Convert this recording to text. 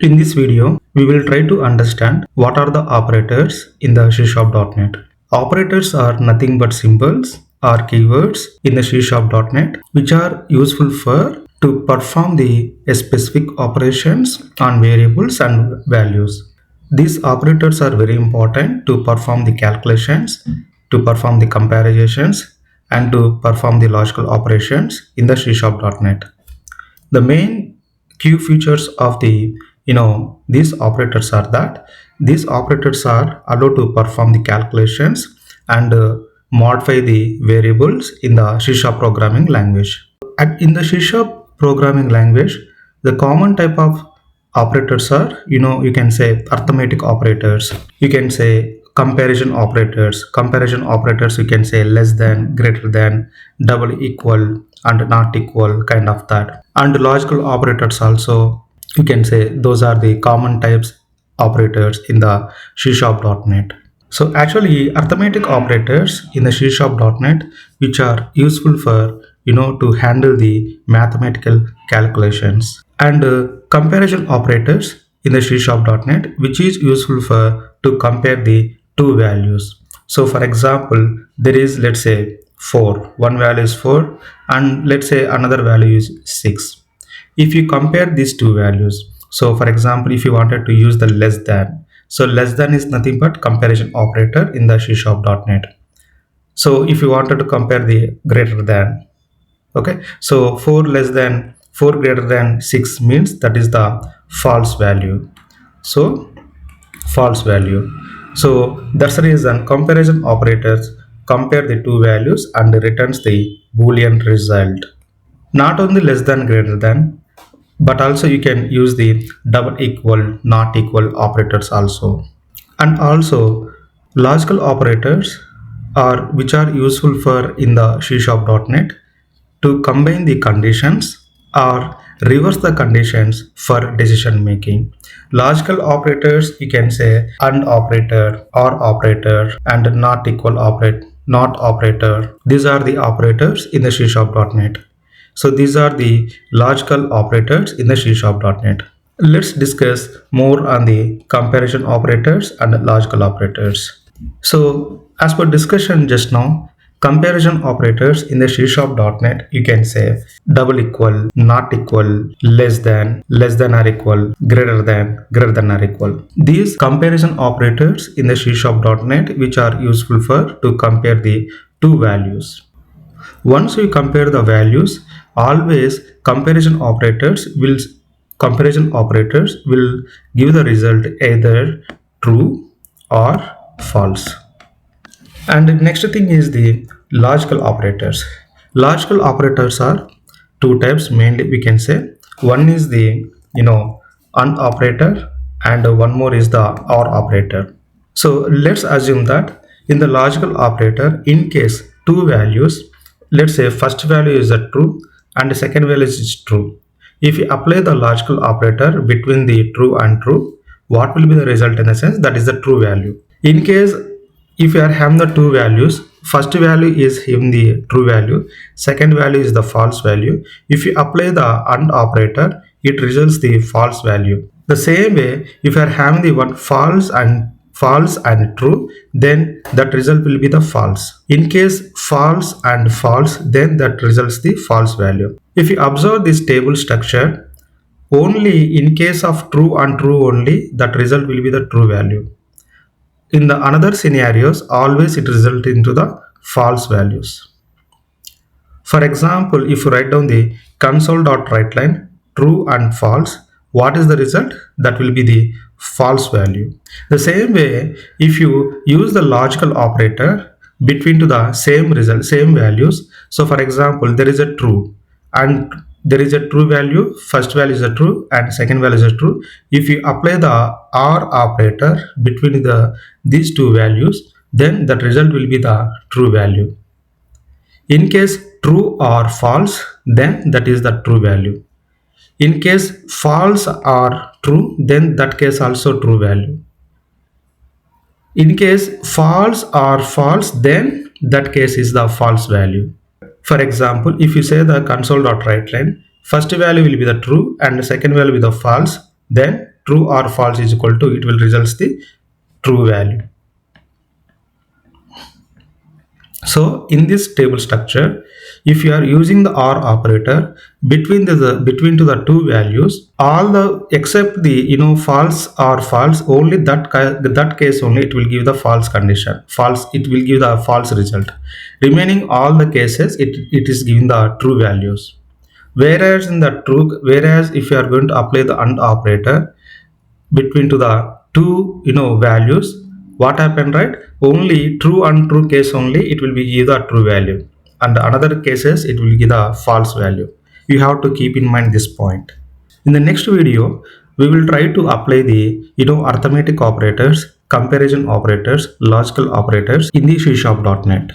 In this video, we will try to understand what are the operators in the C#.NET. Operators are nothing but symbols or keywords in the C#.NET which are useful for to perform the specific operations on variables and values. These operators are very important to perform the calculations, to perform the comparisons, and to perform the logical operations in the C#.NET. The main key features of the these operators are that these operators are allowed to perform the calculations and modify the variables in the C# programming language. And in the C# programming language, the common type of operators are, you can say arithmetic operators, you can say comparison operators, you can say less than, greater than, double equal, and not equal, kind of that. And logical operators also, you can say those are the common types operators in the C#.NET. So actually arithmetic operators in the C#.NET which are useful for to handle the mathematical calculations, and comparison operators in the C#.NET which is useful for to compare the two values. So for example, there is, let's say, 4, one value is 4 and let's say another value is 6. If you compare these two values, so for example, if you wanted to use the less than, so less than is nothing but comparison operator in the C#.NET. So if you wanted to compare the greater than, okay, so 4 less than 4 greater than 6 means that is the false value. So false value. So that's the reason comparison operators compare the two values and returns the Boolean result. Not only less than, greater than, but also you can use the double equal, not equal operators also. And also logical operators are which are useful for in the C#.NET to combine the conditions or reverse the conditions for decision making. Logical operators, you can say AND operator, OR operator, and not equal not operator. These are the operators in the C#.NET. So these are the logical operators in the C#.NET. Let's discuss more on the comparison operators and logical operators. So as per discussion just now, comparison operators in the C#.NET, you can say double equal, not equal, less than or equal, greater than or equal. These comparison operators in the C#.NET which are useful for to compare the two values. Once you compare the values, always comparison operators will give the result either true or false. And the next thing is the logical operators. Logical operators are two types mainly, we can say. One is the AND operator and one more is the OR operator. So let's assume that in the logical operator, in case two values, let's say first value is a true and the second value is true. If you apply the logical operator between the true and true, what will be the result? In the sense that is the true value. In case if you are having the two values, first value is having the true value, second value is the false value. If you apply the AND operator, it results the false value. The same way, if you are having the one false and true, then that result will be the false. In case false and false, then that results the false value. If you observe this table structure, only in case of true and true only, that result will be the true value. In the another scenarios, always it results into the false values. For example, if you write down the console.writeLine true and false, what is the result? That will be the false value. The same way, if you use the logical operator between to the same result, same values. So for example, there is a true and there is a true value, first value is a true and second value is a true. If you apply the OR operator between these two values, then that result will be the true value. In case true or false, then that is the true value. In case false or true, then that case also true value. In case false or false, then that case is the false value. For example, if you say the console.writeLine, first value will be the true and the second value will be the false, then true or false is equal to, it will results the true value. So in this table structure, if you are using the OR operator between between to the two values, all the except the false or false, only that case only it will give the false condition, false, it will give the false result. Remaining all the cases, it is giving the true values. Whereas if you are going to apply the AND operator between to the two values, what happened, right? Only true and true case only it will be give the true value, and another cases it will give the false value. You have to keep in mind this point. In the next video, we will try to apply the arithmetic operators, comparison operators, logical operators in the C#.NET.